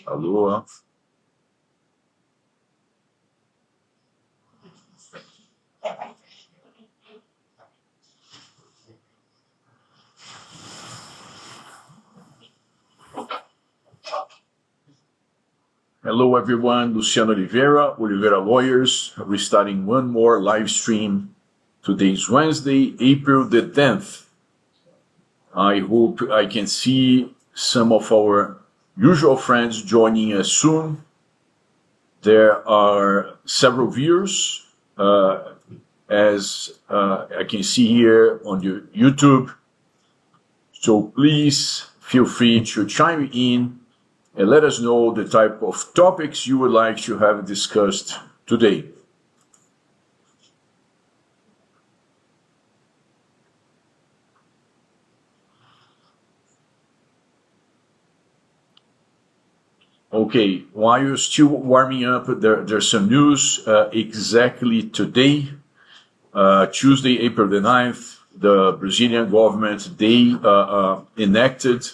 Alô? Hello, everyone. Luciano Oliveira Lawyers. We're starting one more live stream. Today's Wednesday, April the 10th. I hope I can see some of our usual friends joining us soon. There are several viewers, as I can see here on your YouTube. So please feel free to chime in and let us know the type of topics you would like to have discussed today. Okay, while you're still warming up, there's some news. Exactly today, Tuesday, April the 9th, the Brazilian government, they enacted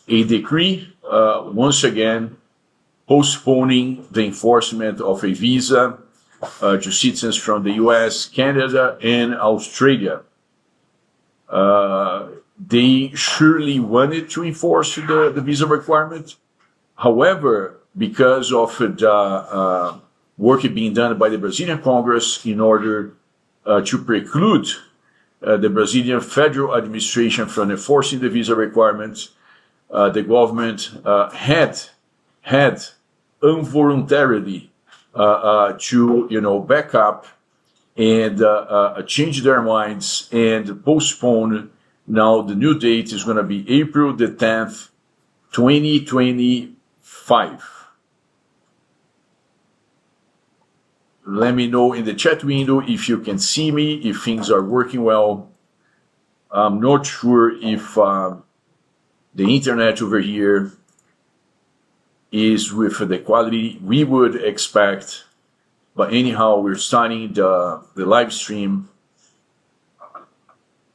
a decree, once again, postponing the enforcement of a visa to citizens from the US, Canada, and Australia. They surely wanted to enforce the visa requirement. However, because of the work being done by the Brazilian Congress in order to preclude the Brazilian federal administration from enforcing the visa requirements, the government had involuntarily to back up and change their minds and postpone. Now the new date is going to be April the 10th, 2025. Let me know in the chat window if you can see me, if things are working well. I'm not sure if the internet over here is with the quality we would expect. But anyhow, we're starting the live stream.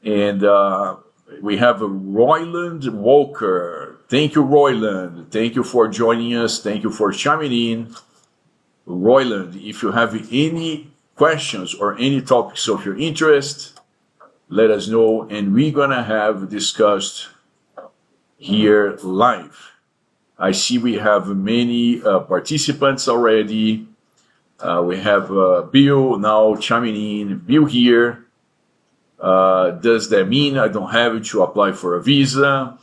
And we have Royland Walker. Thank you, Royland. Thank you for joining us. Thank you for chiming in. Royland, if you have any questions or any topics of your interest, let us know. And we're going to have discussed here live. I see we have many participants already. We have Bill now chiming in. Bill here. Does that mean I don't have to apply for a visa?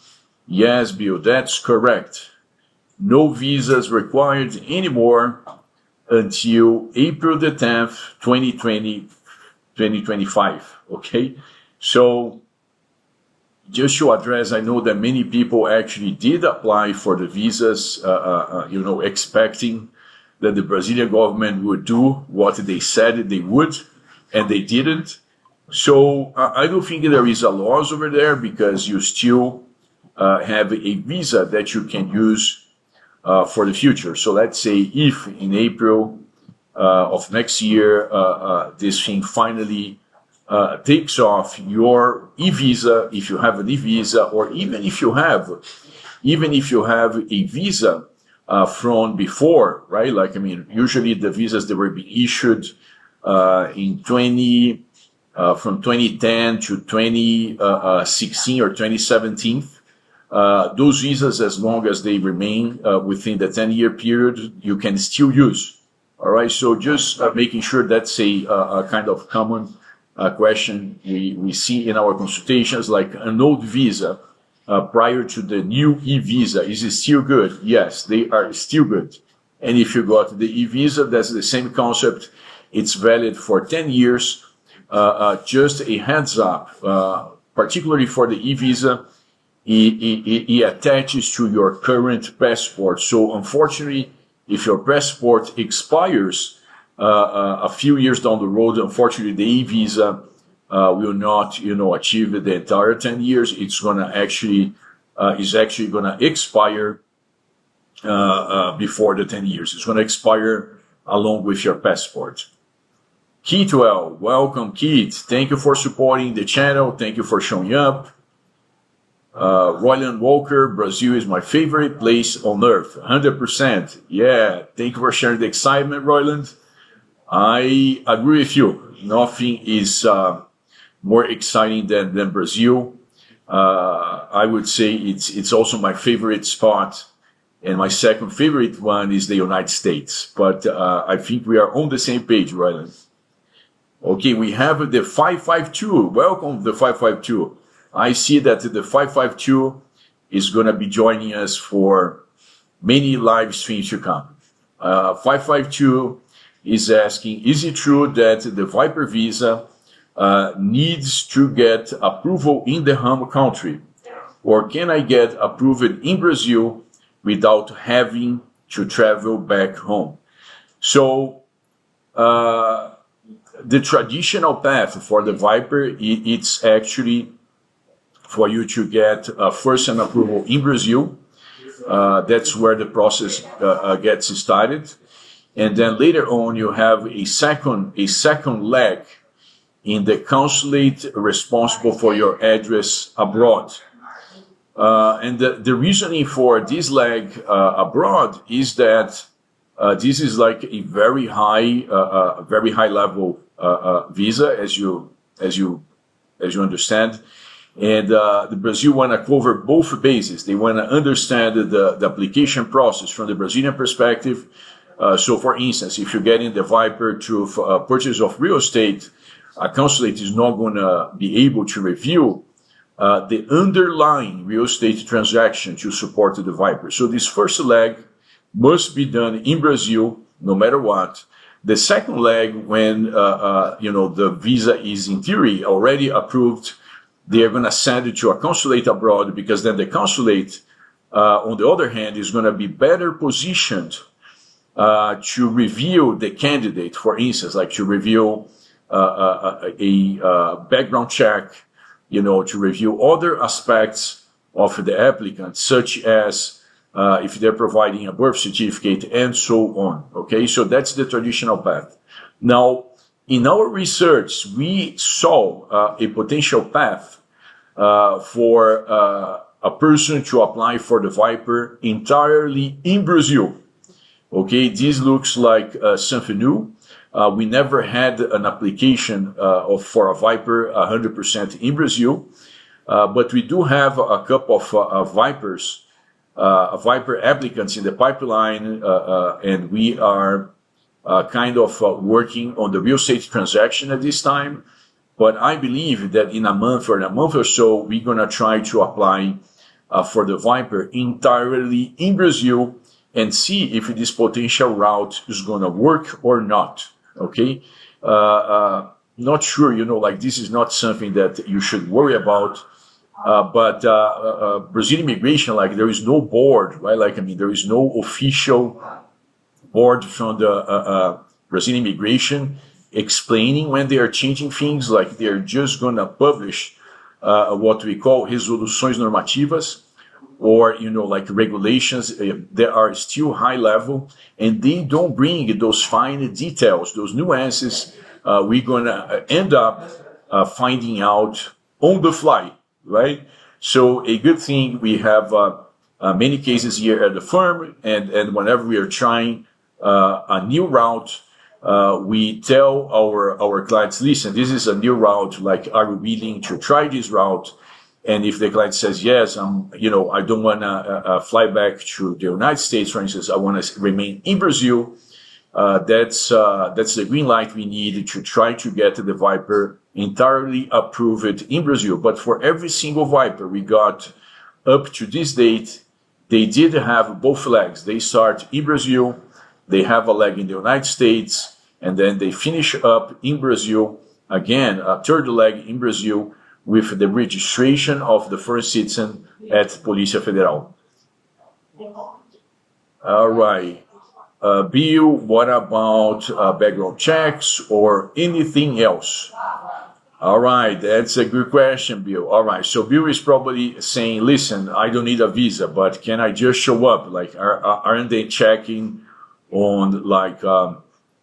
Yes, Bill, that's correct. No visas required anymore until April the 10th, 2025. Okay? So, just to address, I know that many people actually did apply for the visas, expecting that the Brazilian government would do what they said they would, and they didn't. So I don't think there is a loss over there because you still have a visa that you can use for the future. So let's say if in April of next year this thing finally takes off, your e-visa, if you have an e-visa, or even if you have a visa from before, right? Like, I mean, usually the visas that were being issued from 2010 to 2016 or 2017, those visas, as long as they remain within the 10-year period, you can still use. All right, so just making sure that's a kind of common question we see in our consultations, like an old visa prior to the new e-visa, is it still good? Yes, they are still good. And if you got the e-visa, that's the same concept. It's valid for 10 years. Just a heads up, particularly for the e-visa, it attaches to your current passport. So unfortunately, if your passport expires a few years down the road, unfortunately, the e-visa will not, achieve the entire 10 years. It's gonna actually gonna expire before the 10 years. It's gonna expire along with your passport. Keithwell, welcome, Keith. Thank you for supporting the channel. Thank you for showing up. Roland Walker, Brazil is my favorite place on earth. 100%. Yeah, thank you for sharing the excitement, Roland. I agree with you. Nothing is more exciting than Brazil. I would say it's also my favorite spot. And my second favorite one is the United States. But I think we are on the same page, Roland. Okay, we have the 552. Welcome, the 552. I see that the 552 is going to be joining us for many live streams to come. 552 is asking, is it true that the Viper visa needs to get approval in the home country? Or can I get approved in Brazil without having to travel back home? So, the traditional path for the Viper, it's actually for you to get first an approval in Brazil. That's where the process gets started. And then later on, you have a second leg in the consulate responsible for your address abroad. And the reasoning for this leg abroad is that this is like a very high level visa, as you understand. And the Brazil want to cover both bases. They want to understand the application process from the Brazilian perspective. So, for instance, if you're getting the Viper to purchase of real estate, a consulate is not going to be able to review the underlying real estate transaction to support the Viper. So this first leg must be done in Brazil, no matter what. The second leg, when the visa is in theory already approved, they are going to send it to a consulate abroad, because then the consulate, on the other hand, is going to be better positioned to review the candidate, for instance, like to review a background check, to review other aspects of the applicant, such as if they're providing a birth certificate and so on. Okay, so that's the traditional path. Now, in our research, we saw a potential path for a person to apply for the Viper entirely in Brazil. Okay, this looks like something new. We never had an application for a Viper 100% in Brazil, but we do have a couple of Viper applicants in the pipeline, and we are kind of working on the real estate transaction at this time. But I believe that in a month or so, we're going to try to apply for the Viper entirely in Brazil and see if this potential route is going to work or not. Okay? Not sure, this is not something that you should worry about. But Brazilian immigration, there is no board, right? There is no official board from the Brazilian immigration explaining when they are changing things. They're just going to publish what we call resoluções normativas, or regulations that are still high level, and they don't bring those fine details, those nuances. We're going to end up finding out on the fly, right? So a good thing, we have many cases here at the firm, and whenever we are trying a new route, we tell our clients, listen, this is a new route, are we willing to try this route? And if the client says, yes, I don't want to fly back to the United States, for instance, I want to remain in Brazil, that's the green light we need to try to get the Viper entirely approved in Brazil. But for every single Viper we got up to this date, they did have both legs. They start in Brazil, they have a leg in the United States, and then they finish up in Brazil, again, a third leg in Brazil, with the registration of the foreign citizen at Polícia Federal. All right. Bill, what about background checks or anything else? All right, that's a good question, Bill. All right, so Bill is probably saying, listen, I don't need a visa, but can I just show up? Aren't they checking on,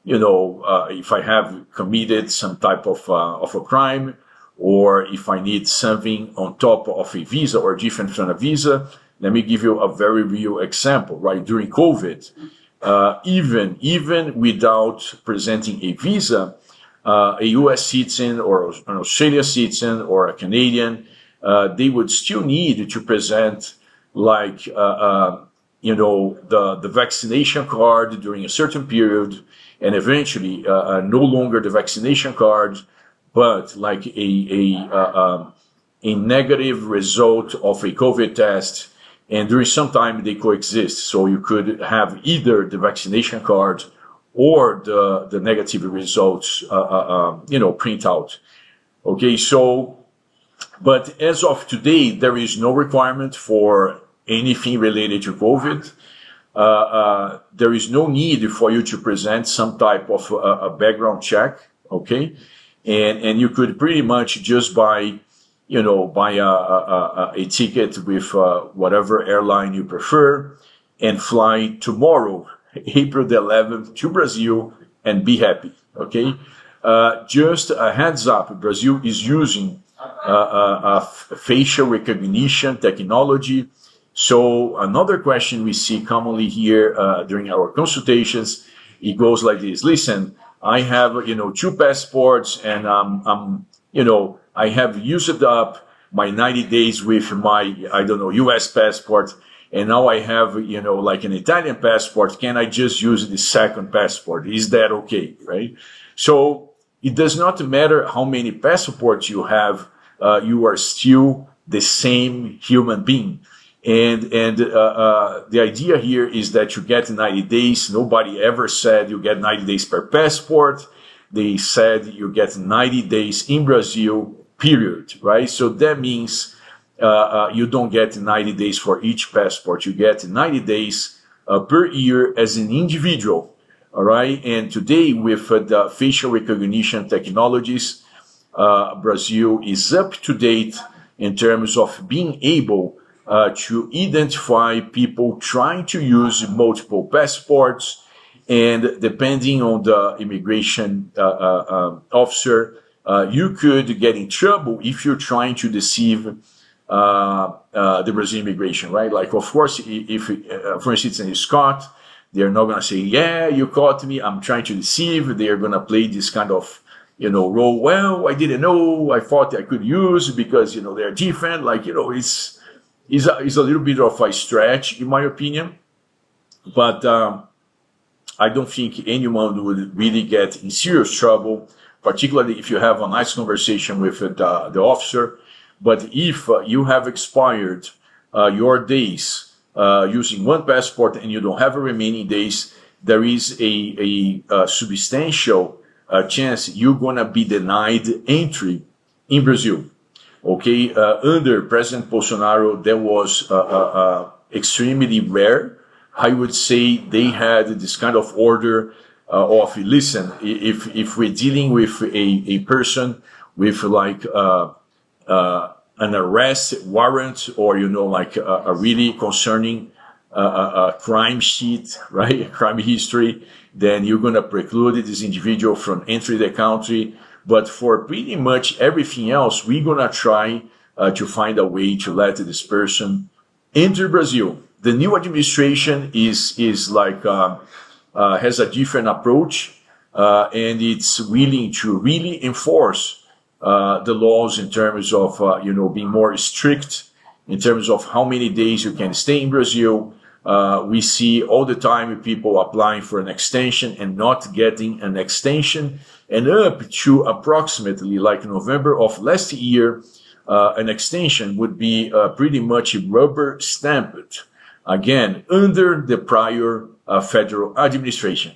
if I have committed some type of a crime, or if I need something on top of a visa or different from a visa. Let me give you a very real example, right? During COVID, even without presenting a visa, a U.S. citizen or an Australian citizen or a Canadian, they would still need to present like the vaccination card during a certain period, and eventually no longer the vaccination card, but like a negative result of a COVID test, and during some time they coexist. So you could have either the vaccination card or the negative results, print out. Okay, so, but as of today, there is no requirement for anything related to COVID. There is no need for you to present some type of a background check, okay? And you could pretty much just buy a ticket with whatever airline you prefer and fly tomorrow, April the 11th, to Brazil and be happy, okay? Just a heads up, Brazil is using facial recognition technology. So another question we see commonly here during our consultations, it goes like this: listen, I have 2 passports, and I have used up my 90 days with my US passport, and now I have like an Italian passport. Can I just use the second passport? Is that okay, right? So it does not matter how many passports you have, you are still the same human being. And the idea here is that you get 90 days. Nobody ever said you get 90 days per passport. They said you get 90 days in Brazil, period, right? So that means you don't get 90 days for each passport. You get 90 days per year as an individual, all right? And today, with the facial recognition technologies, Brazil is up to date in terms of being able to identify people trying to use multiple passports, and depending on the immigration officer, you could get in trouble if you're trying to deceive the Brazilian immigration, right? Like, of course, if for instance, in Scott, they're not going to say, yeah, you caught me, I'm trying to deceive. They're going to play this kind of role. Well, I didn't know, I thought I could use because they're different. Like, it's a little bit of a stretch, in my opinion, but I don't think anyone would really get in serious trouble, particularly if you have a nice conversation with the officer. But if you have expired your days using one passport and you don't have a remaining days, there is a substantial chance you're going to be denied entry in Brazil. Okay, under President Bolsonaro, that was extremely rare. I would say they had this kind of order of, listen, if we're dealing with a person with like an arrest warrant, or like a really concerning crime sheet, right, a crime history, then you're going to preclude this individual from entering the country. But for pretty much everything else, we're going to try to find a way to let this person enter Brazil. The new administration is like has a different approach, and it's willing to really enforce the laws in terms of being more strict in terms of how many days you can stay in Brazil. We see all the time people applying for an extension and not getting an extension, and up to approximately like November of last year, an extension would be pretty much rubber stamped, again, under the prior federal administration.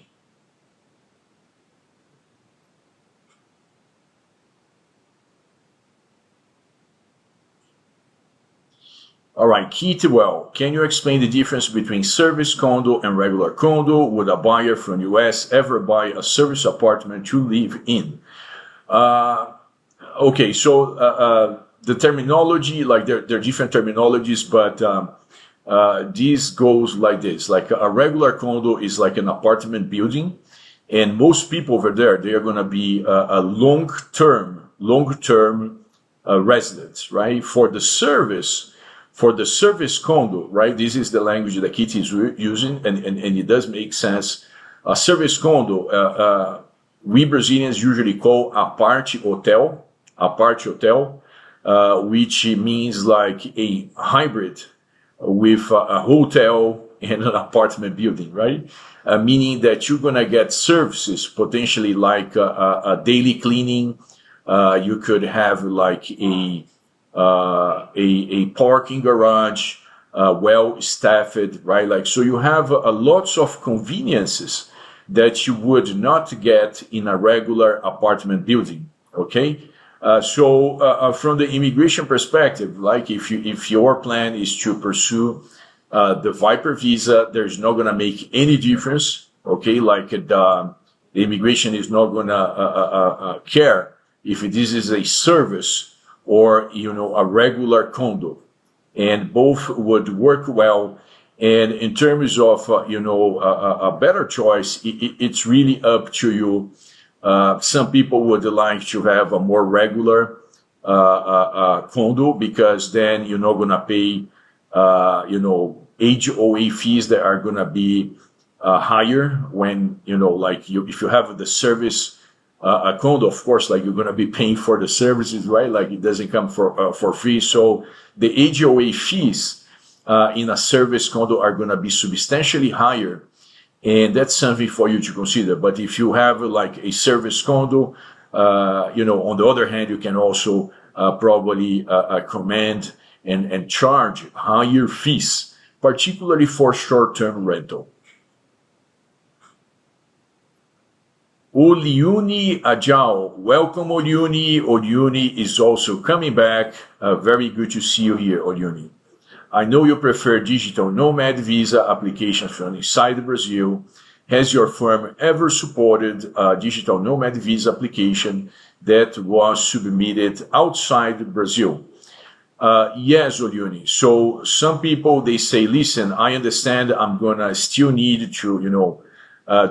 All right, Keith, well, can you explain the difference between service condo and regular condo? Would a buyer from US ever buy a service apartment to live in? Okay, so the terminology, like there are different terminologies, but this goes like this. Like a regular condo is like an apartment building, and most people over there, they are going to be a long-term residents, right? For the service condo, right? This is the language that Kitty is using, and it does make sense. A service condo, we Brazilians usually call aparte hotel, which means like a hybrid with a hotel and an apartment building, right? Meaning that you're gonna get services potentially like a daily cleaning. You could have like a parking garage, well staffed, right? Like, so you have lots of conveniences that you would not get in a regular apartment building. Okay. So from the immigration perspective, like if your plan is to pursue the Viper visa, there's not going to make any difference. Okay. Like the immigration is not going to care if this is a service or, a regular condo, and both would work well. And in terms of, a better choice, it's really up to you. Some people would like to have a more regular, condo, because then you're not going to pay, HOA fees that are going to be, higher when, if you have the service, a condo, of course, like you're going to be paying for the services, right? Like it doesn't come for free. So the HOA fees in a service condo are going to be substantially higher, and that's something for you to consider. But if you have like a service condo, on the other hand, you can also probably command and charge higher fees, particularly for short-term rental. Oliuni Ajao, welcome Oliuni. Oliuni is also coming back. Very good to see you here, Oliuni. I know you prefer digital nomad visa applications from inside Brazil. Has your firm ever supported a digital nomad visa application that was submitted outside Brazil? Yes, Oliuni. So some people, they say, listen, I understand I'm gonna still need to,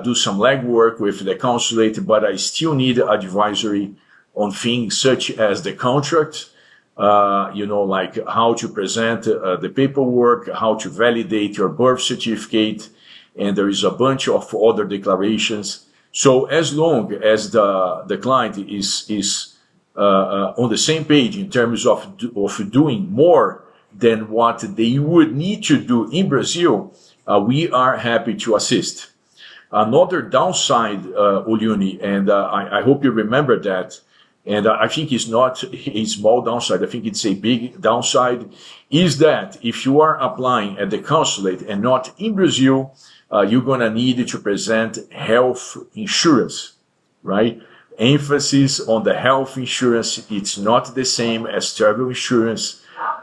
do some legwork with the consulate, but I still need advisory on things such as the contract, like how to present the paperwork, how to validate your birth certificate, and there is a bunch of other declarations. So as long as the client is on the same page in terms of doing more than what they would need to do in Brazil, we are happy to assist. Another downside, Oliuni, and I hope you remember that, and I think it's not a small downside, I think it's a big downside, is that if you are applying at the consulate and not in Brazil, you're going to need to present health insurance, right? Emphasis on the health insurance. It's not the same as travel insurance.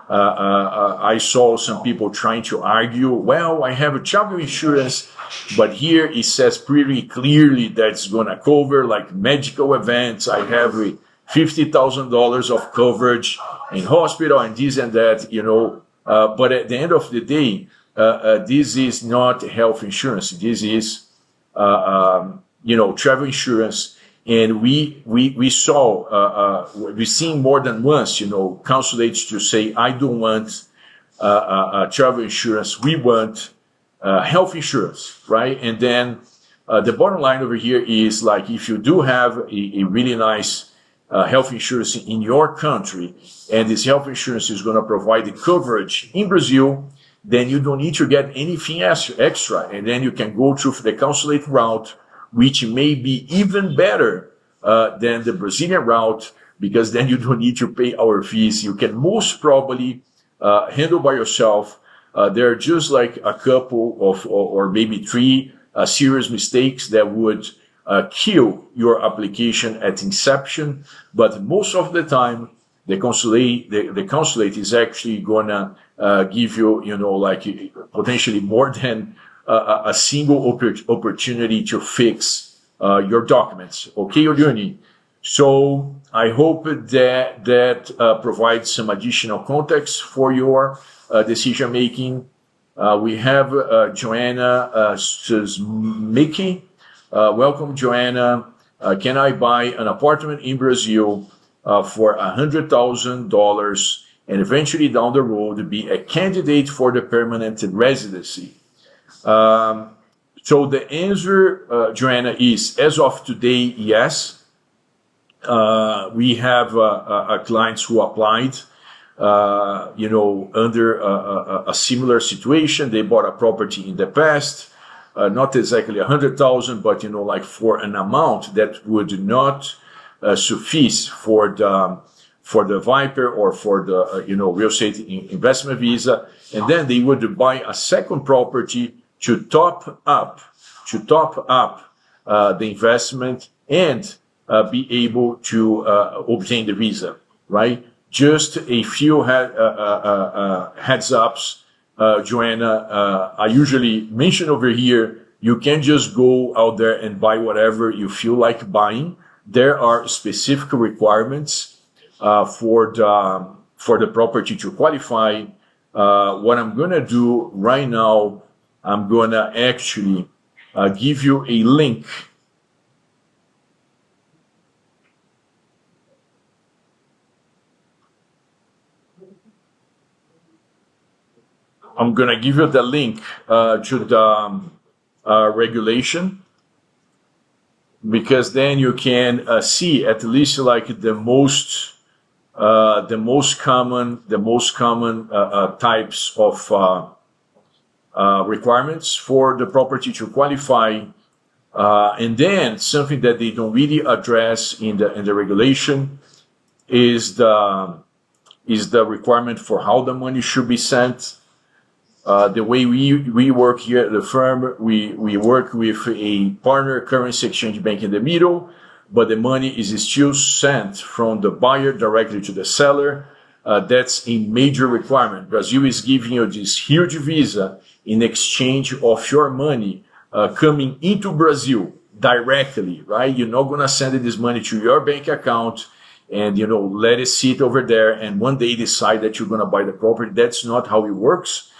I saw some people trying to argue, well, I have a travel insurance, but here it says pretty clearly that it's going to cover like medical events. I have $50,000 of coverage in hospital and this and that, but at the end of the day, this is not health insurance. This is, travel insurance. And we've seen more than once, consulates to say, I don't want travel insurance. We want health insurance, right? And then the bottom line over here is like, if you do have a really nice health insurance in your country, and this health insurance is going to provide the coverage in Brazil, then you don't need to get anything extra. And then you can go through the consulate route, which may be even better than the Brazilian route, because then you don't need to pay our fees. You can most probably handle by yourself. There are just like a couple of, or maybe three serious mistakes that would kill your application at inception. But most of the time, the consulate is actually gonna give you, like potentially more than a single opportunity to fix your documents. Okay, Oliuni? So I hope that provides some additional context for your decision making. We have Joanna Susmiki. Welcome, Joanna. Can I buy an apartment in Brazil for $100,000 and eventually down the road be a candidate for the permanent residency? So the answer, Joanna, is as of today, yes. We have clients who applied, under a similar situation. They bought a property in the past, not exactly 100,000, but like for an amount that would not suffice for the Viper or for the real estate investment visa, and then they would buy a second property to top up the investment and be able to obtain the visa, right? Just a few heads ups, Joanna. I usually mention over here, you can't just go out there and buy whatever you feel like buying. There are specific requirements for the property to qualify. What I'm gonna do right now, I'm gonna actually give you a link. I'm gonna give you the link to the regulation, because then you can see at least like the most common types of requirements for the property to qualify, and then something that they don't really address in the regulation is the requirement for how the money should be sent. The way we work here at the firm, we work with a partner currency exchange bank in the middle, but the money is still sent from the buyer directly to the seller. That's a major requirement. Brazil is giving you this huge visa in exchange of your money coming into Brazil directly, right? You're not going to send this money to your bank account and, let it sit over there and one day decide that you're going to buy the property. That's not how it works.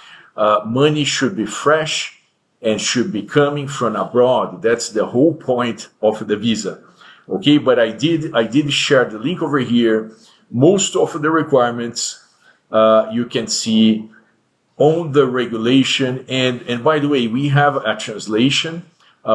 Money should be fresh and should be coming from abroad. That's the whole point of the visa. Okay, but I did share the link over here. Most of the requirements you can see on the regulation. And by the way, we have a translation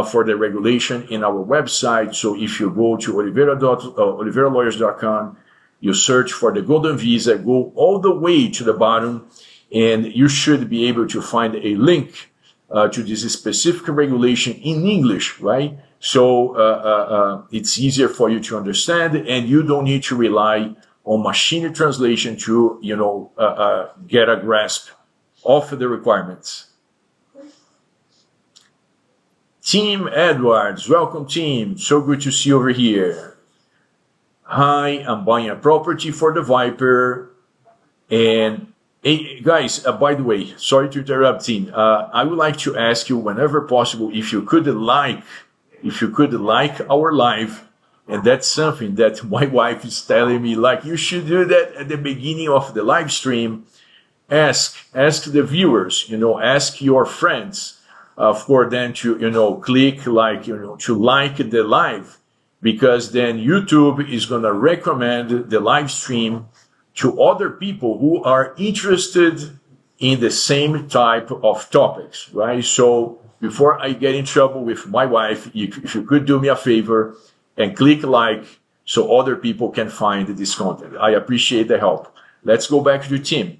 for the regulation in our website. So if you go to oliveiralawyers.com, you search for the Golden Visa, go all the way to the bottom, and you should be able to find a link to this specific regulation in English, right? So it's easier for you to understand, and you don't need to rely on machine translation to, get a grasp of the requirements. Team Edwards, welcome team. So good to see you over here. Hi, I'm buying a property for the Viper. And hey, guys, by the way, sorry to interrupt, team. I would like to ask you whenever possible if you could like our live. And that's something that my wife is telling me, like, you should do that at the beginning of the live stream. Ask the viewers, ask your friends for them to, click like, to like the live, because then YouTube is going to recommend the live stream to other people who are interested in the same type of topics, right? So before I get in trouble with my wife, if you could do me a favor and click like so other people can find this content. I appreciate the help. Let's go back to the team.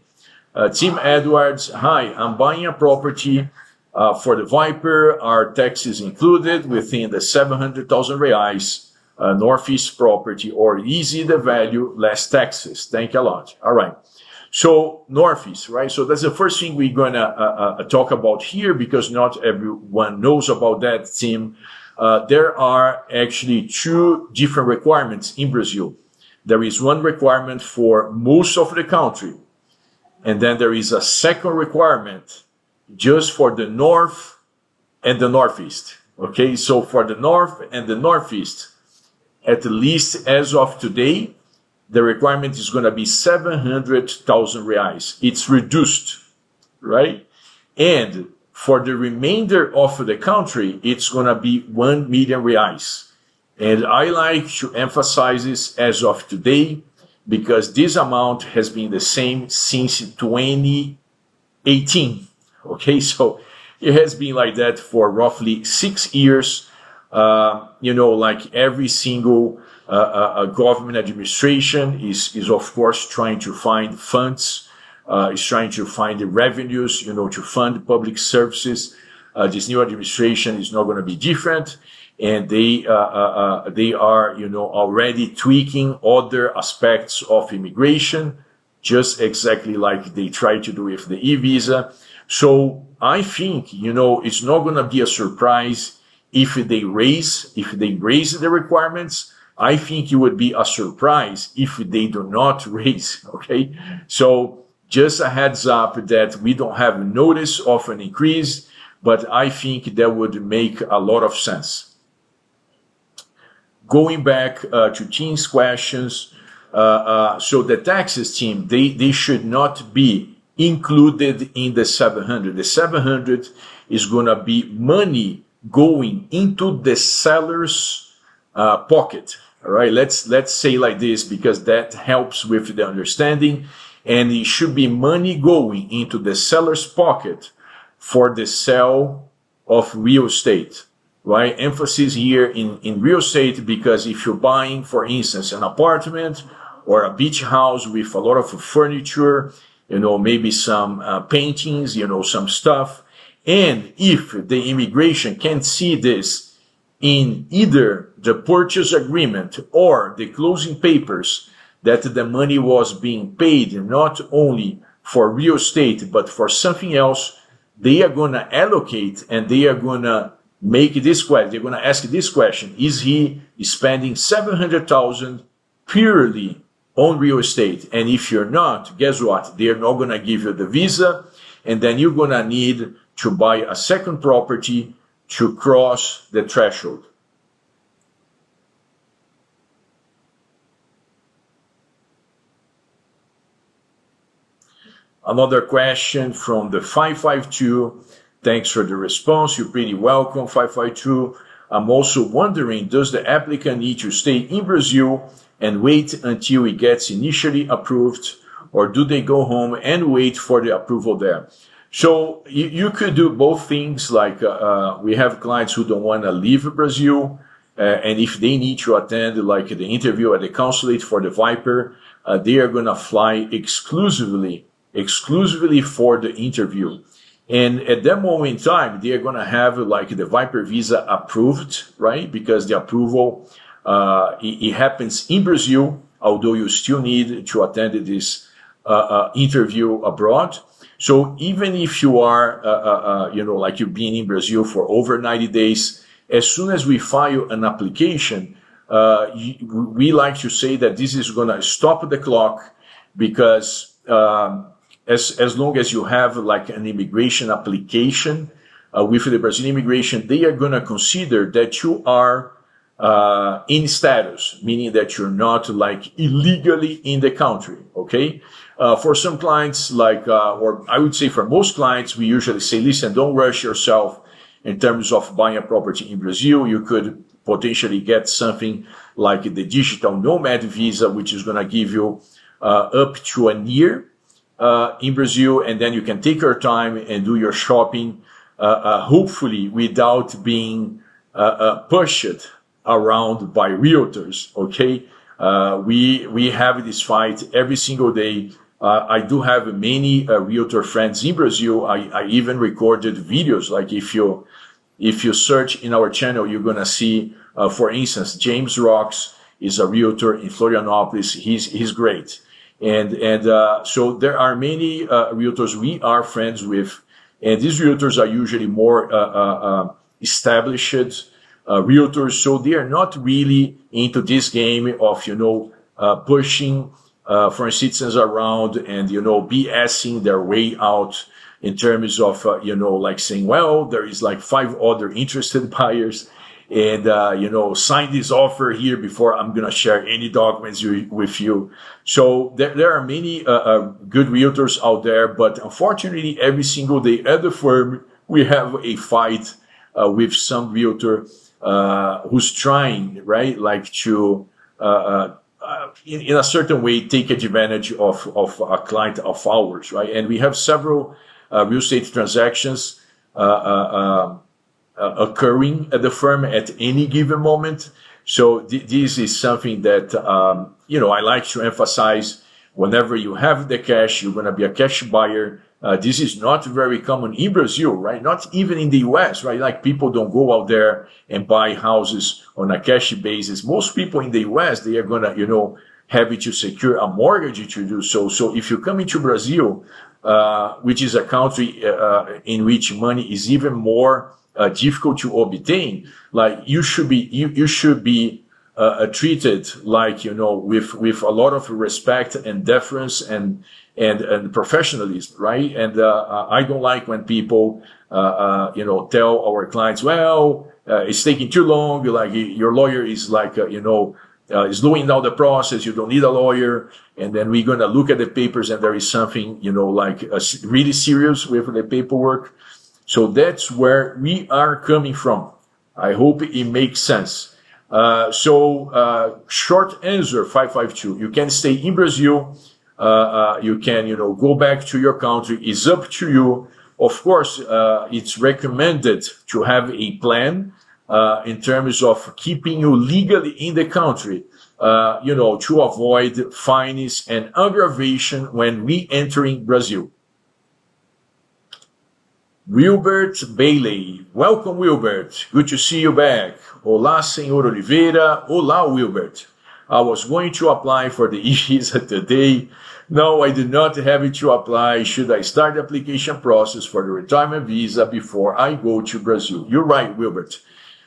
Team Edwards, hi, I'm buying a property for the Viper. Our taxes included within the 700,000 reais Northeast property, or easy the value, less taxes. Thank you a lot. All right. So Northeast, right? So that's the first thing we're going to talk about here, because not everyone knows about that, team. There are actually two different requirements in Brazil. There is one requirement for most of the country, and then there is a second requirement just for the North and the Northeast. Okay, so for the North and the Northeast, at least as of today, the requirement is going to be 700,000 reais. It's reduced, right? And for the remainder of the country, it's going to be 1 million reais. And I like to emphasize this as of today because this amount has been the same since 2018. Okay, so it has been like that for roughly 6 years. Like every single government administration is of course trying to find funds, is trying to find the revenues, to fund public services. This new administration is not going to be different, and they are, already tweaking other aspects of immigration, just exactly like they tried to do with the e-visa. So I think, it's not going to be a surprise if they raise the requirements. I think it would be a surprise if they do not raise. Okay, so just a heads up that we don't have notice of an increase, but I think that would make a lot of sense. Going back to Tim's questions, so the taxes team, they should not be included in the 700. The 700 is going to be money going into the seller's pocket. All right, let's say like this because that helps with the understanding, and it should be money going into the seller's pocket for the sale of real estate. Right? Emphasis here in real estate, because if you're buying, for instance, an apartment or a beach house with a lot of furniture, maybe some paintings, some stuff, and if the immigration can see this in either the purchase agreement or the closing papers that the money was being paid not only for real estate but for something else, they are going to allocate and they are going to make this question. They're going to ask this question: is he spending 700,000 purely on real estate? And if you're not, guess what? They're not going to give you the visa, and then you're going to need to buy a second property to cross the threshold. Another question from the 552. Thanks for the response. You're pretty welcome, 552. I'm also wondering, does the applicant need to stay in Brazil and wait until it gets initially approved, or do they go home and wait for the approval there? So you could do both things. Like we have clients who don't want to leave Brazil, and if they need to attend like the interview at the consulate for the Viper, they are going to fly exclusively for the interview. And at that moment in time, they are going to have like the Viper visa approved, right? Because the approval, it happens in Brazil, although you still need to attend this interview abroad. So even if you are, like you've been in Brazil for over 90 days, as soon as we file an application, we like to say that this is going to stop the clock, because as long as you have like an immigration application with the Brazilian immigration, they are going to consider that you are in status, meaning that you're not like illegally in the country. Okay. For some clients, or I would say for most clients, we usually say, listen, don't rush yourself in terms of buying a property in Brazil. You could potentially get something like the digital nomad visa, which is going to give you up to a year in Brazil, and then you can take your time and do your shopping, hopefully without being pushed around by realtors. Okay, we have this fight every single day. I do have many realtor friends in Brazil. I even recorded videos. Like if you search in our channel, you're gonna see, for instance, James Rocks is a realtor in Florianopolis. He's great. And so there are many realtors we are friends with, and these realtors are usually more established realtors, so they are not really into this game of pushing foreign citizens around and BSing their way out in terms of like saying, well, there is like 5 other interested buyers, and sign this offer here before I'm going to share any documents with you. So there are many good realtors out there, but unfortunately every single day at the firm we have a fight with some realtor who's trying, right, like to in a certain way take advantage of a client of ours, right? And we have several real estate transactions occurring at the firm at any given moment. So this is something that I like to emphasize. Whenever you have the cash, you're going to be a cash buyer. This is not very common in Brazil, right? Not even in the US, right? Like people don't go out there and buy houses on a cash basis. Most people in the US, they are going to, have to secure a mortgage to do so. So if you come into Brazil, which is a country in which money is even more difficult to obtain, like you should be treated like, with a lot of respect and deference and professionalism, right? And I don't like when people, tell our clients, well, it's taking too long. Like your lawyer is like, is slowing down the process. You don't need a lawyer. And then we're going to look at the papers and there is something, really serious with the paperwork. So that's where we are coming from. I hope it makes sense. Short answer, 552. You can stay in Brazil. You can, go back to your country. It's up to you. Of course, it's recommended to have a plan, in terms of keeping you legally in the country, to avoid fines and aggravation when re-entering Brazil. Wilbert Bailey. Welcome, Wilbert. Good to see you back. Olá, Senhor Oliveira. Olá, Wilbert. I was going to apply for the e-visa today. No, I did not have it to apply. Should I start the application process for the retirement visa before I go to Brazil? You're right, Wilbert.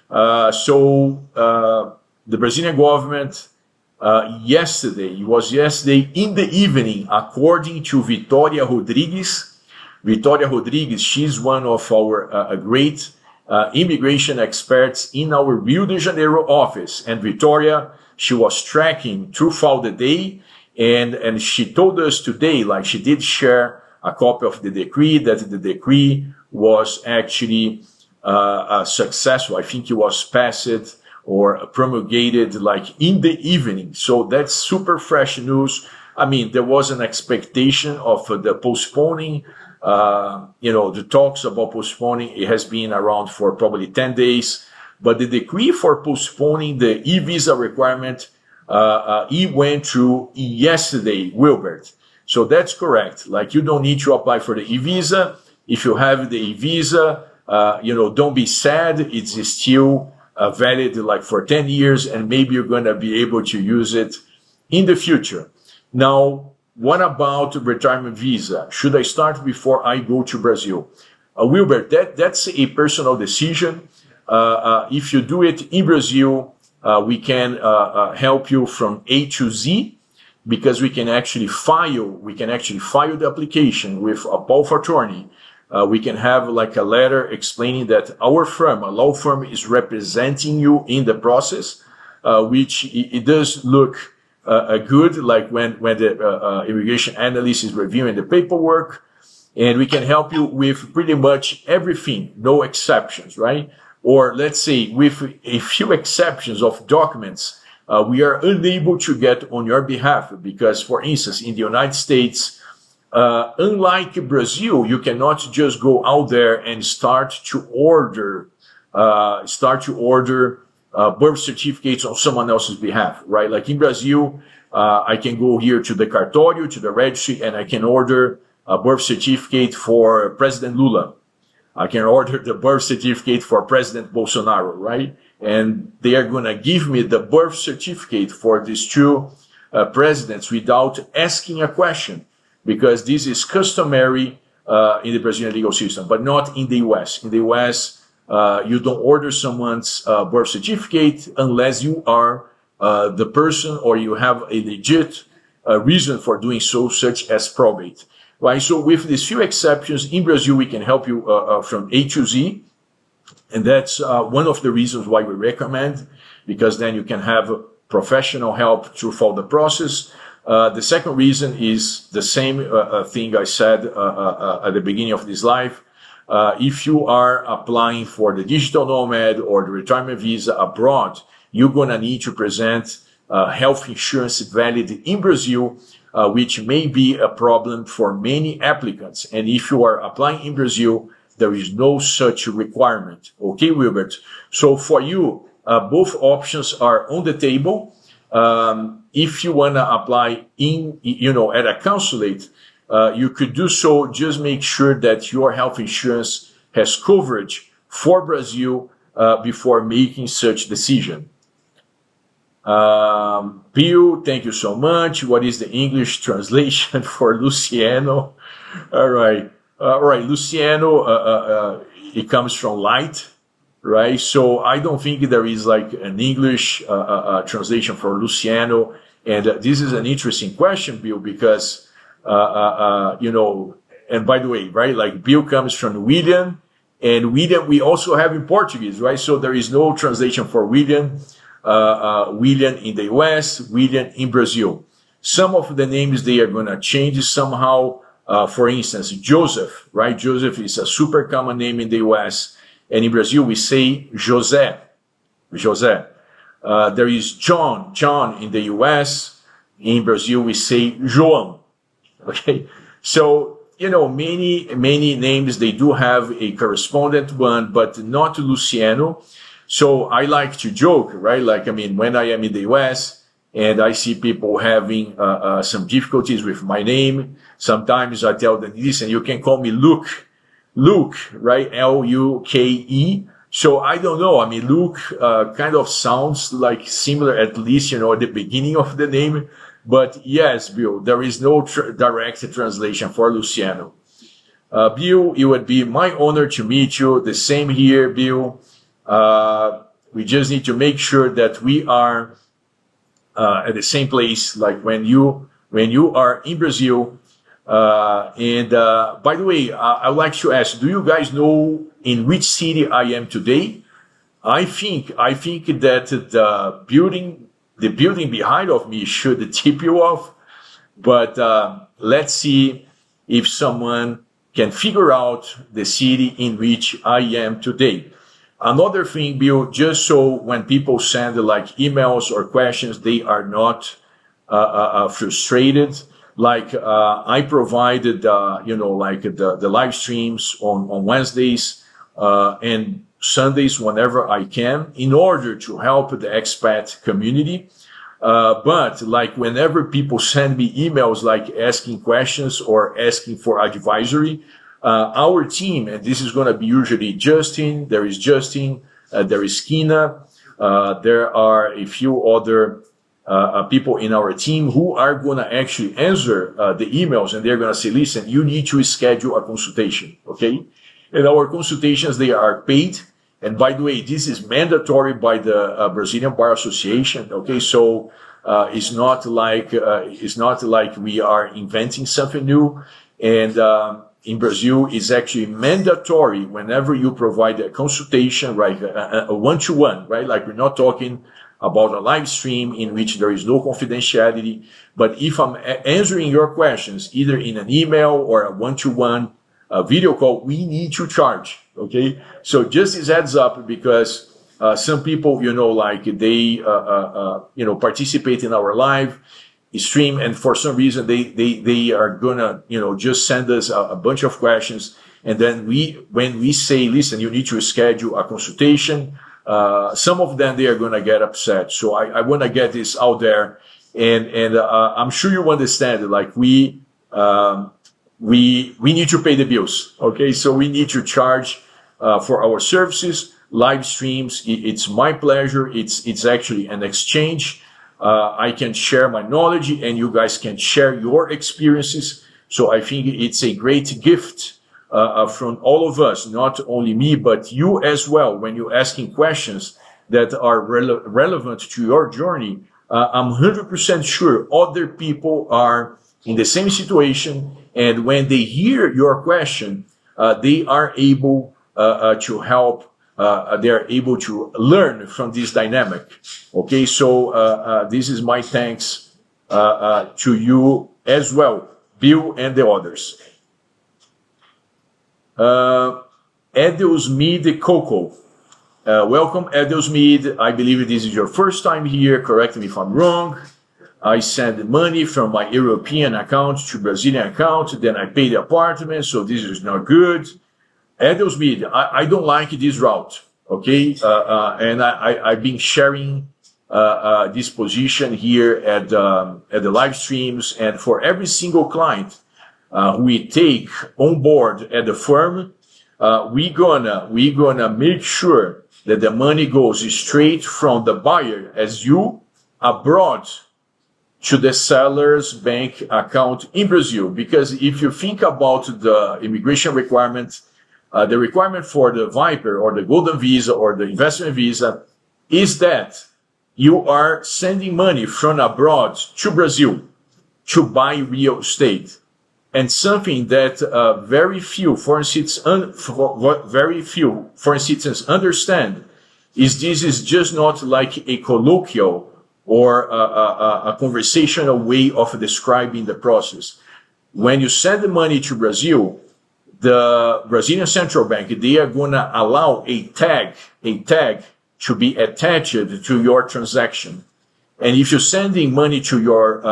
The Brazilian government, yesterday in the evening, according to Vitória Rodrigues, she's one of our great immigration experts in our Rio de Janeiro office. And Vitória, she was tracking throughout the day, and she told us today, like she did share a copy of the decree, that the decree was actually successful. I think it was passed or promulgated like in the evening. So that's super fresh news. I mean, there was an expectation of the postponing, the talks about postponing. It has been around for probably 10 days, but the decree for postponing the e-visa requirement, it went through yesterday, Wilbert. So that's correct. Like you don't need to apply for the e-visa. If you have the e-visa, don't be sad. It's still valid like for 10 years, and maybe you're going to be able to use it in the future. Now, what about retirement visa? Should I start before I go to Brazil? Wilbert, that's a personal decision. If you do it in Brazil, we can help you from A to Z, because we can actually file the application with a power of attorney. We can have like a letter explaining that our firm, a law firm, is representing you in the process, which it does look good, like when the immigration analyst is reviewing the paperwork, and we can help you with pretty much everything, no exceptions, right? Or let's say with a few exceptions of documents, we are unable to get on your behalf, because, for instance, in the United States, unlike Brazil, you cannot just go out there and start to order birth certificates on someone else's behalf, right? Like in Brazil, I can go here to the cartório, to the registry, and I can order a birth certificate for President Lula. I can order the birth certificate for President Bolsonaro, right? And they are going to give me the birth certificate for these two presidents without asking a question, because this is customary in the Brazilian legal system, but not in the US. In the US, you don't order someone's birth certificate unless you are the person, or you have a legit reason for doing so, such as probate. Right? So with these few exceptions, in Brazil, we can help you from A to Z. And that's one of the reasons why we recommend, because then you can have professional help throughout the process. The second reason is the same thing I said at the beginning of this live. If you are applying for the digital nomad or the retirement visa abroad, you're going to need to present health insurance valid in Brazil, which may be a problem for many applicants. And if you are applying in Brazil, there is no such requirement. Okay, Wilbert? So for you, both options are on the table. If you want to apply at a consulate, you could do so. Just make sure that your health insurance has coverage for Brazil before making such decision. Bill, thank you so much. What is the English translation for Luciano? All right. Luciano, it comes from light, right? So I don't think there is like an English translation for Luciano. And this is an interesting question, Bill, because, and by the way, right, like Bill comes from William, and William we also have in Portuguese, right? So there is no translation for William. William in the US, William in Brazil. Some of the names, they are going to change somehow. For instance, Joseph, right? Joseph is a super common name in the US. And in Brazil, we say José. There is John in the US. In Brazil, we say João. Okay. So, many names, they do have a correspondent one, but not Luciano. So I like to joke, right? When I am in the US and I see people having some difficulties with my name, sometimes I tell them, listen, you can call me Luke, right? Luke. So I don't know. Luke kind of sounds like similar, at least, at the beginning of the name. But yes, Bill, there is no direct translation for Luciano. Bill, it would be my honor to meet you. The same here, Bill. We just need to make sure that we are at the same place, like when you are in Brazil. And by the way, I would like to ask, do you guys know in which city I am today? I think that the building behind of me should tip you off. But let's see if someone can figure out the city in which I am today. Another thing, Bill, just so when people send like emails or questions, they are not frustrated. I provided, the live streams on Wednesdays and Sundays whenever I can in order to help the expat community. But whenever people send me emails asking questions or asking for advisory, our team, and this is going to be usually Justin, there is Kina, there are a few other people in our team who are going to actually answer the emails, and they're going to say, listen, you need to schedule a consultation, okay? And our consultations, they are paid. And by the way, this is mandatory by the Brazilian Bar Association, okay? So it's not like we are inventing something new. And in Brazil, it's actually mandatory whenever you provide a consultation, right? A one-to-one, right? We're not talking about a live stream in which there is no confidentiality. But if I'm answering your questions, either in an email or a one-to-one video call, we need to charge, okay? So just as heads up, because some people, they participate in our live stream, and for some reason they are gonna just send us a bunch of questions, and then when we say, listen, you need to schedule a consultation, some of them, they are gonna get upset. So I want to get this out there, and I'm sure you understand, we need to pay the bills, okay? So we need to charge for our services. Live streams, it's my pleasure. It's actually an exchange. I can share my knowledge and you guys can share your experiences. So I think it's a great gift from all of us, not only me, but you as well. When you're asking questions that are relevant to your journey, I'm 100% sure other people are in the same situation. And when they hear your question, they are able to help. They are able to learn from this dynamic. Okay, so this is my thanks to you as well, Bill and the others. Edelsmid Coco. Welcome, Edelsmid. I believe this is your first time here. Correct me if I'm wrong. I send money from my European account to Brazilian account. Then I pay the apartment. So this is not good. Edelsmid, I don't like this route. Okay. And I've been sharing this position here at the live streams. And for every single client we take on board at the firm, we're gonna make sure that the money goes straight from the buyer as you abroad to the seller's bank account in Brazil. Because if you think about the immigration requirements, the requirement for the Viper or the Golden Visa or the investment visa is that you are sending money from abroad to Brazil to buy real estate. And something that very few foreign citizens understand is this is just not like a colloquial or a conversational way of describing the process. When you send the money to Brazil, the Brazilian Central Bank, they are going to allow a tag to be attached to your transaction. And if you're sending money to your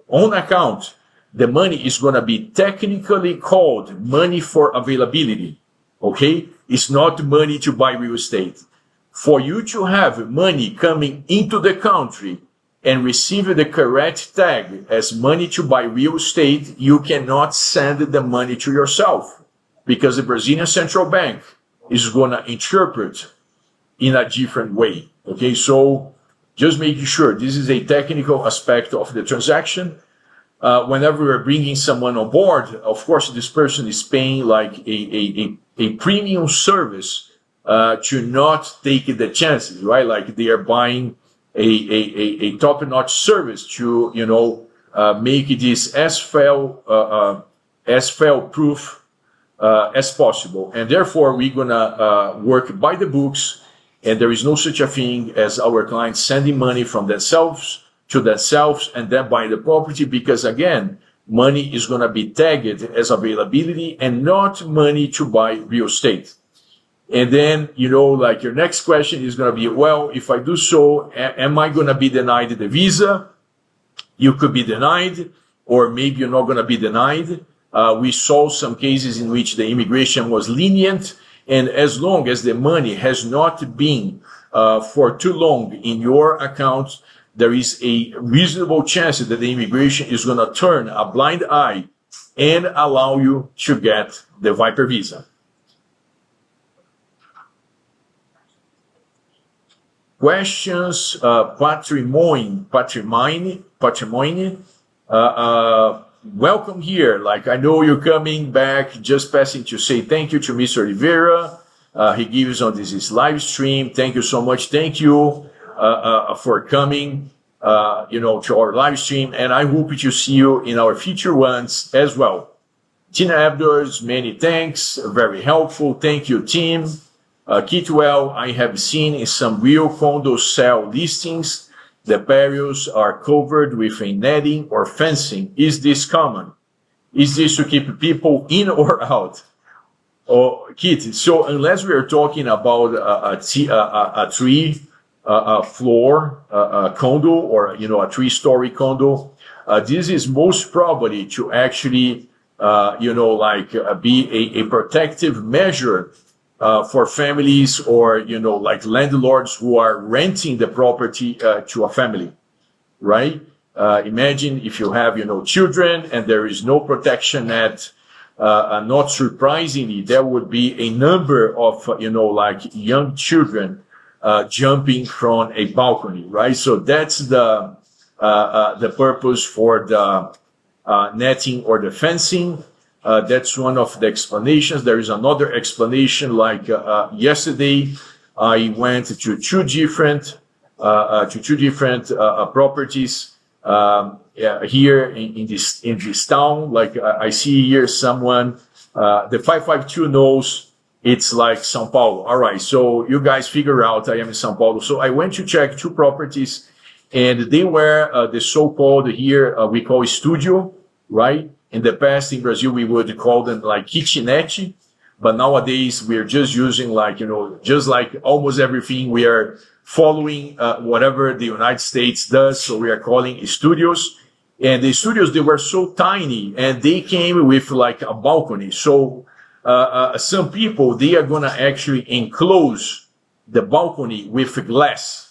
own account, the money is going to be technically called money for availability. Okay? It's not money to buy real estate. For you to have money coming into the country and receive the correct tag as money to buy real estate, you cannot send the money to yourself because the Brazilian Central Bank is going to interpret in a different way. Okay, so just making sure this is a technical aspect of the transaction. Whenever we're bringing someone on board, of course, this person is paying like a premium service to not take the chances, right? Like they are buying a top-notch service to, make this as fail-proof as possible. And therefore, we're gonna work by the books, and there is no such a thing as our clients sending money from themselves to themselves and then buy the property, because again, money is going to be tagged as availability and not money to buy real estate. And then, like your next question is going to be, well, if I do so, am I going to be denied the visa? You could be denied, or maybe you're not going to be denied. We saw some cases in which the immigration was lenient, and as long as the money has not been for too long in your account, there is a reasonable chance that the immigration is going to turn a blind eye and allow you to get the Viper visa. Questions, patrimony. Welcome here. Like, I know you're coming back, just passing to say thank you to Mr. Rivera. He gives on this live stream. Thank you so much. Thank you for coming, to our live stream. And I hope to see you in our future ones as well. Tina Abdors, many thanks. Very helpful. Thank you, team. Keep well. I have seen in some real condo sale listings, the patios are covered with a netting or fencing. Is this common? Is this to keep people in or out? Oh, Keith, so unless we are talking about a three-floor condo or, a 3-story condo, this is most probably to actually, be a protective measure for families or, like landlords who are renting the property to a family, right? Imagine if you have, children and there is no protection net. Not surprisingly, there would be a number of, young children jumping from a balcony, right? So that's the purpose for the netting or the fencing. That's one of the explanations. There is another explanation, like yesterday, I went to two different properties here in this town. Like I see here someone, the 552 knows it's like São Paulo. All right, so you guys figure out I am in São Paulo. So I went to check two properties, and they were the so-called here we call studio, right? In the past in Brazil we would call them like kitchenette, But nowadays we're just using like, just like almost everything, we are following whatever the United States does. So we are calling studios. And the studios, they were so tiny and they came with like a balcony. So some people, they are going to actually enclose the balcony with glass.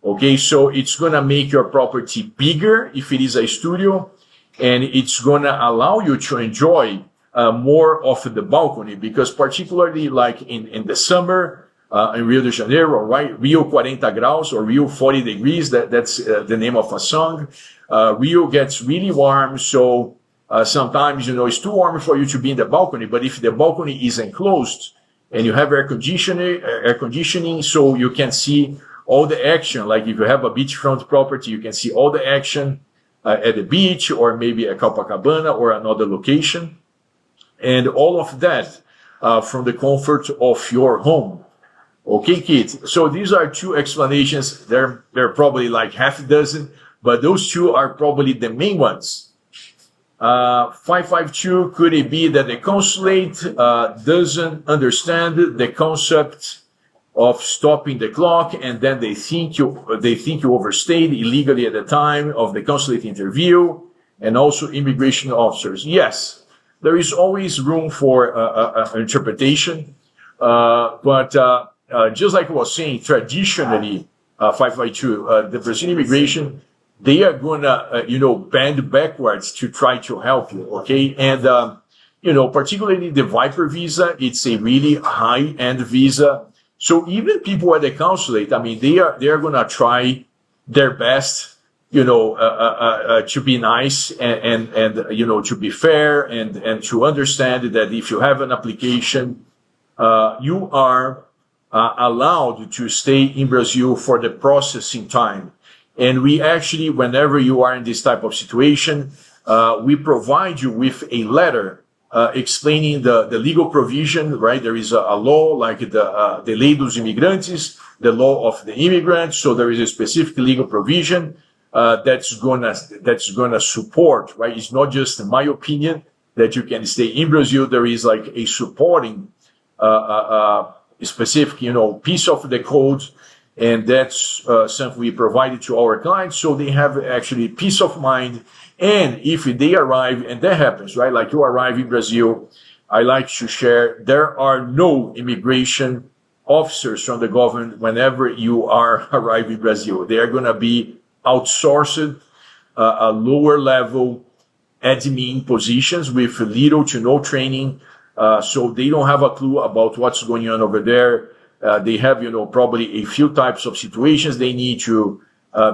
Okay, so it's going to make your property bigger if it is a studio, and it's going to allow you to enjoy more of the balcony, because particularly like in the summer in Rio de Janeiro, right? Rio 40 graus or Rio 40 degrees, that's the name of a song. Rio gets really warm, so sometimes, it's too warm for you to be in the balcony, but if the balcony is enclosed and you have air conditioning, so you can see all the action. Like if you have a beachfront property, you can see all the action at the beach or maybe at Copacabana or another location. And all of that from the comfort of your home. Okay, kids. So these are two explanations. There are probably like half a dozen, but those two are probably the main ones. 552, could it be that the consulate doesn't understand the concept of stopping the clock, and then they think you overstayed illegally at the time of the consulate interview, and also immigration officers? Yes, there is always room for interpretation, but just like I was saying, traditionally, 552, the Brazilian immigration, they are gonna bend backwards to try to help you, okay? And particularly the Viper visa, it's a really high-end visa. So even people at the consulate, I mean, they are gonna try their best, to be nice and to be fair and to understand that if you have an application, you are allowed to stay in Brazil for the processing time. And we actually, whenever you are in this type of situation, we provide you with a letter explaining the legal provision, right? There is a law like the Lei dos Imigrantes, the law of the immigrant. So there is a specific legal provision that's gonna support, right? It's not just my opinion that you can stay in Brazil. There is like a supporting specific, piece of the code. And that's something we provided to our clients, so they have actually peace of mind. And if they arrive, and that happens, right? Like you arrive in Brazil, I like to share, there are no immigration officers from the government whenever you are arriving in Brazil. They are going to be outsourced, a lower level admin positions with little to no training. So they don't have a clue about what's going on over there. They have, probably a few types of situations they need to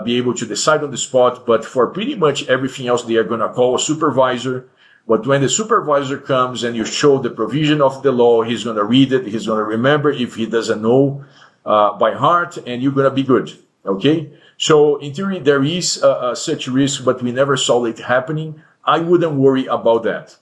be able to decide on the spot. But for pretty much everything else, they are going to call a supervisor. But when the supervisor comes and you show the provision of the law, he's going to read it. He's going to remember if he doesn't know by heart, and you're going to be good. Okay? So in theory, there is such risk, but we never saw it happening. I wouldn't worry about that.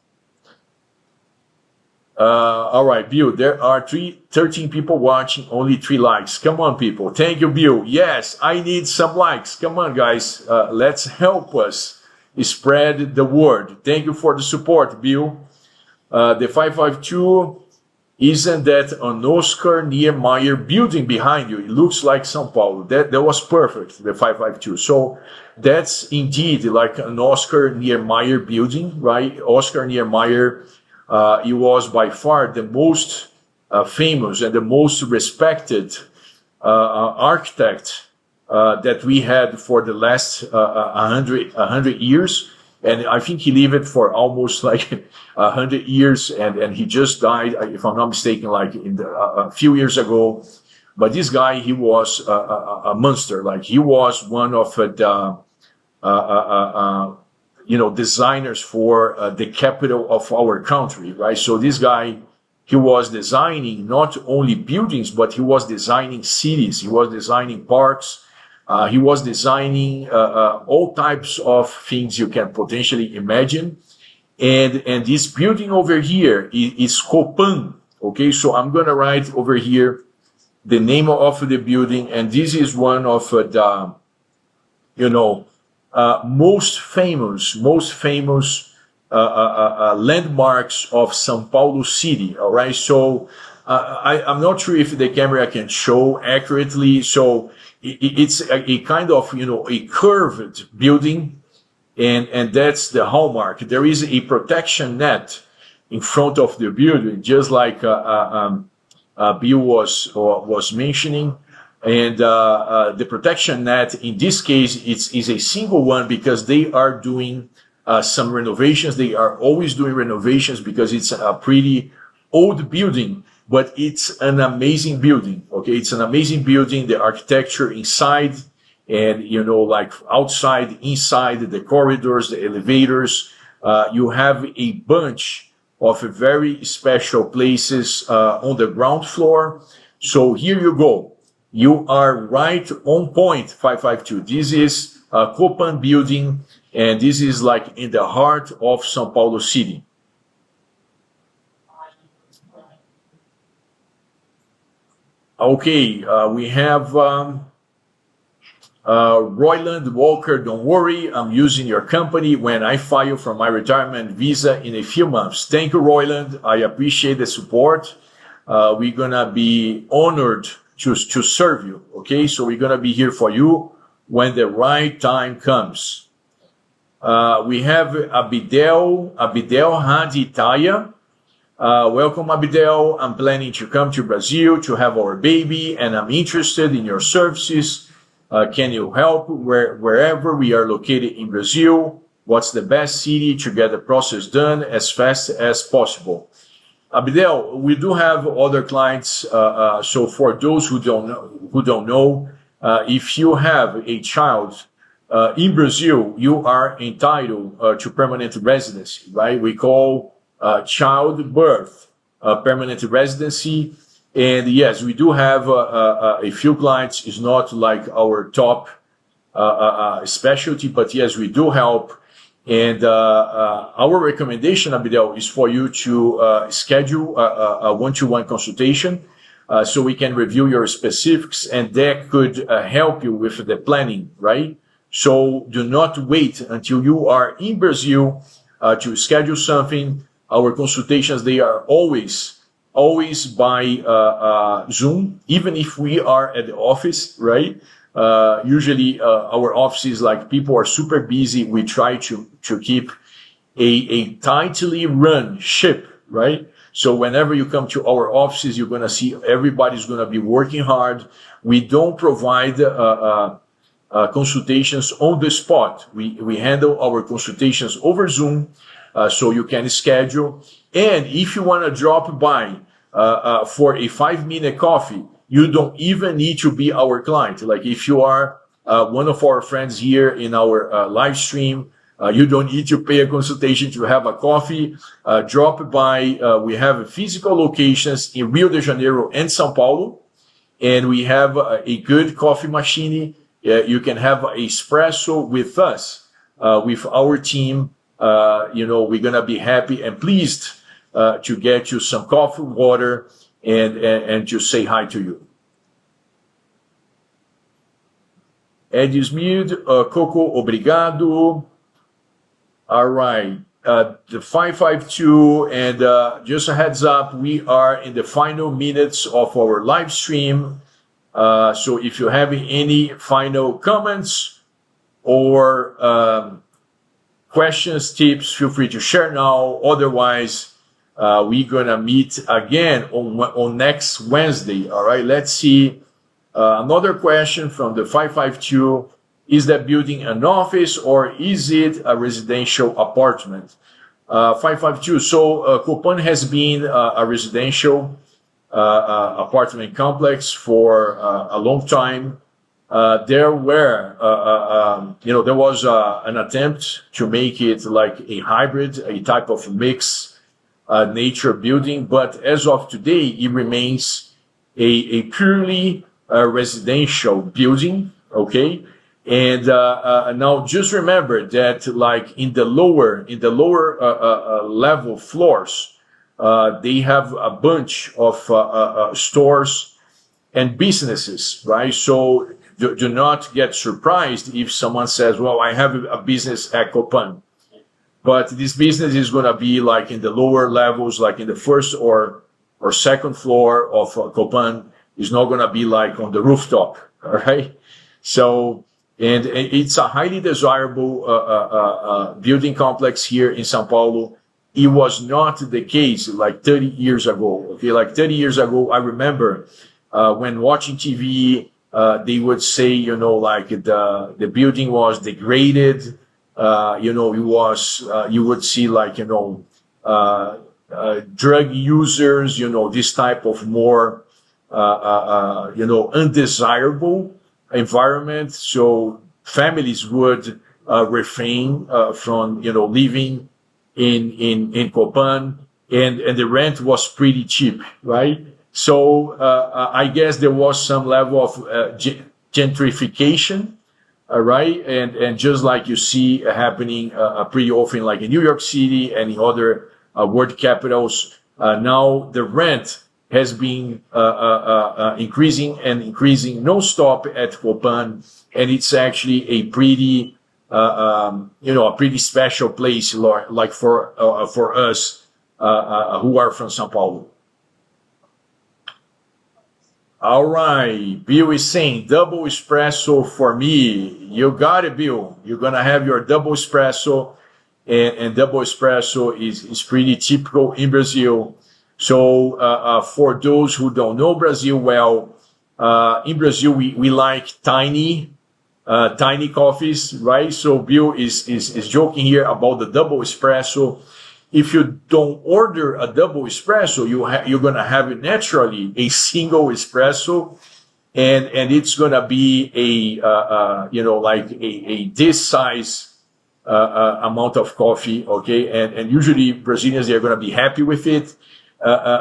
All right, Bill, there are 13 people watching, only 3 likes. Come on, people. Thank you, Bill. Yes, I need some likes. Come on, guys. Let's help us spread the word. Thank you for the support, Bill. The 552, isn't that an Oscar Niemeyer building behind you? It looks like São Paulo. That was perfect, the 552. So that's indeed like an Oscar Niemeyer building, right? Oscar Niemeyer, he was by far the most famous and the most respected architect that we had for the last 100 years. And I think he lived for almost like 100 years, and he just died, if I'm not mistaken, like a few years ago. But this guy, he was a monster. Like he was one of the designers for the capital of our country, right? So this guy, he was designing not only buildings, but he was designing cities. He was designing parks. He was designing all types of things you can potentially imagine. And this building over here is Copan. Okay, so I'm going to write over here the name of the building. And this is one of the, most famous landmarks of São Paulo city. All right. So I'm not sure if the camera can show accurately. So it's a kind of, a curved building, and that's the hallmark. There is a protection net in front of the building, just like Bill was mentioning. And the protection net in this case is a single one because they are doing some renovations. They are always doing renovations because it's a pretty old building, but it's an amazing building. Okay, it's an amazing building. The architecture inside and like outside, inside, the corridors, the elevators. You have a bunch of very special places on the ground floor. So here you go. You are right on point, 552. This is Copan building, and this is like in the heart of São Paulo city. Okay, we have Royland Walker. Don't worry, I'm using your company when I file for my retirement visa in a few months. Thank you, Royland. I appreciate the support. We're gonna be honored to serve you. Okay, so we're gonna be here for you when the right time comes. We have Abidel Haditaya. Welcome, Abidel. I'm planning to come to Brazil to have our baby, and I'm interested in your services. Can you help wherever we are located in Brazil? What's the best city to get the process done as fast as possible? Abidel, we do have other clients. So for those who don't know, if you have a child in Brazil, you are entitled to permanent residency, right? We call childbirth permanent residency. And yes, we do have a few clients. It's not like our top specialty, but yes, we do help. And our recommendation, Abidel, is for you to schedule a one-to-one consultation so we can review your specifics, and that could help you with the planning, right? So do not wait until you are in Brazil to schedule something. Our consultations, they are always by Zoom, even if we are at the office, right? Usually our offices, like, people are super busy. We try to keep a tightly run ship, right? So whenever you come to our offices, you're going to see everybody's going to be working hard. We don't provide consultations on the spot. We handle our consultations over Zoom, so you can schedule. And if you want to drop by for a 5-minute coffee, you don't even need to be our client. Like, if you are one of our friends here in our live stream, you don't need to pay a consultation to have a coffee. Drop by. We have physical locations in Rio de Janeiro and São Paulo, and we have a good coffee machine. You can have espresso with us, with our team. We're gonna be happy and pleased to get you some coffee, water, and to say hi to you. Ed Smith, Coco, obrigado. All right. The 552, and just a heads up, we are in the final minutes of our live stream. So if you have any final comments or questions, tips, feel free to share now. Otherwise, we're gonna meet again on next Wednesday. All right. Let's see. Another question from the 552. Is that building an office or is it a residential apartment? 552. So Copan has been a residential apartment complex for a long time. There was an attempt to make it like a hybrid, a type of mixed nature building, but as of today, it remains a purely residential building. Okay. And now just remember that, like, in the lower level floors, they have a bunch of stores and businesses, right? So do not get surprised if someone says, well, I have a business at Copan. But this business is going to be like in the lower levels, like in the first or second floor of Copan. It's not going to be like on the rooftop. All right. So, and it's a highly desirable building complex here in São Paulo. It was not the case like 30 years ago. Okay, like 30 years ago, I remember when watching TV, they would say, like the building was degraded. It was you would see like drug users, this type of more undesirable environment. So families would refrain from living in Copan, and the rent was pretty cheap, right? So I guess there was some level of gentrification, right? And just like you see happening pretty often, like in New York City and in other world capitals, now the rent has been increasing and increasing non-stop at Copan, and it's actually a pretty a pretty special place, like for us who are from São Paulo. All right, Bill is saying double espresso for me. You got it, Bill. You're gonna have your double espresso, and double espresso is pretty typical in Brazil. So for those who don't know Brazil well, in Brazil we like tiny coffees, right? So Bill is joking here about the double espresso. If you don't order a double espresso, you're gonna have it naturally a single espresso, and it's gonna be a this size amount of coffee, okay? And usually Brazilians, they're gonna be happy with it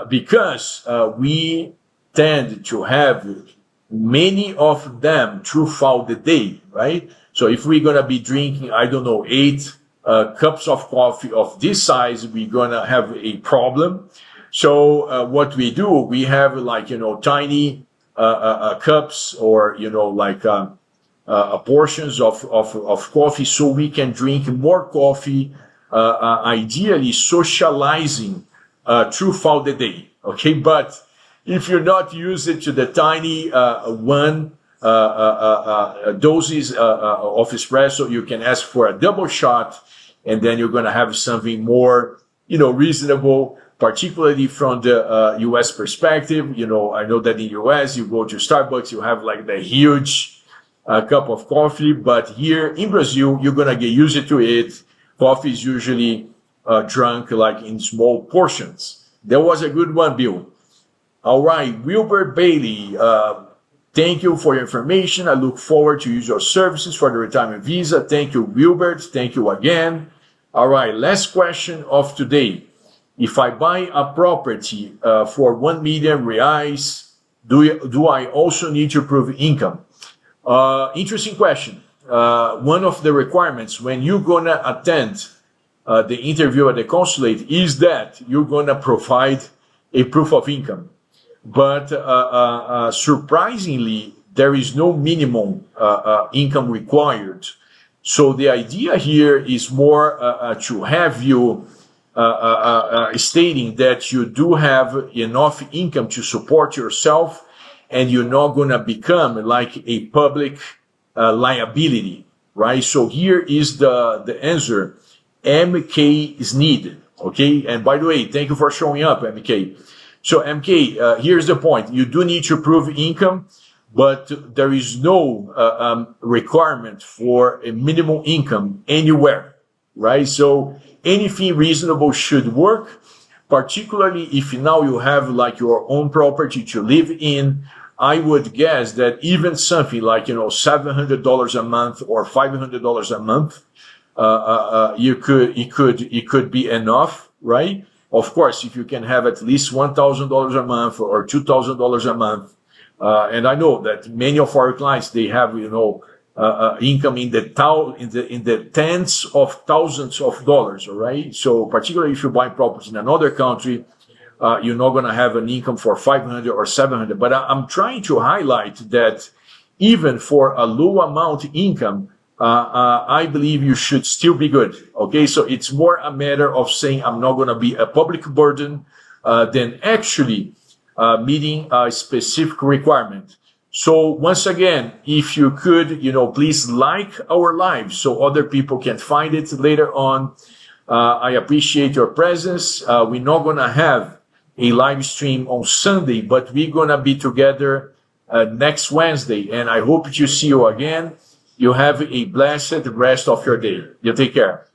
because we tend to have many of them throughout the day, right? So if we're gonna be drinking, I don't know, 8 cups of coffee of this size, we're gonna have a problem. So what we do, we have like tiny cups, or portions of coffee, so we can drink more coffee, ideally socializing throughout the day. Okay, but if you're not used to the tiny doses of espresso, you can ask for a double shot, and then you're going to have something more, reasonable, particularly from the U.S. perspective. I know that in the U.S. you go to Starbucks, you have like the huge cup of coffee, but here in Brazil, you're going to get used to it. Coffee is usually drunk like in small portions. That was a good one, Bill. All right, Wilbert Bailey, thank you for your information. I look forward to use your services for the retirement visa. Thank you, Wilbert. Thank you again. All right, last question of today. If I buy a property for 1 million reais, do I also need to prove income? Interesting question. One of the requirements when you're going to attend the interview at the consulate is that you're going to provide a proof of income. But surprisingly, there is no minimum income required. So the idea here is more to have you stating that you do have enough income to support yourself, and you're not going to become like a public liability, right? So here is the answer. MK is needed, okay? And by the way, thank you for showing up, MK. So MK, here's the point. You do need to prove income, but there is no requirement for a minimum income anywhere, right? So anything reasonable should work, particularly if now you have like your own property to live in. I would guess that even something like, $700 a month or $500 a month, it could be enough, right? Of course, if you can have at least $1,000 a month or $2,000 a month, and I know that many of our clients, they have, income in the tens of thousands of dollars, all right? So particularly if you buy property in another country, you're not going to have an income for 500 or 700. But I'm trying to highlight that even for a low amount income, I believe you should still be good. Okay, so it's more a matter of saying I'm not going to be a public burden than actually meeting a specific requirement. So once again, if you could, please like our live so other people can find it later on. I appreciate your presence. We're not going to have a live stream on Sunday, but we're going to be together next Wednesday. And I hope to see you again. You have a blessed rest of your day. You take care.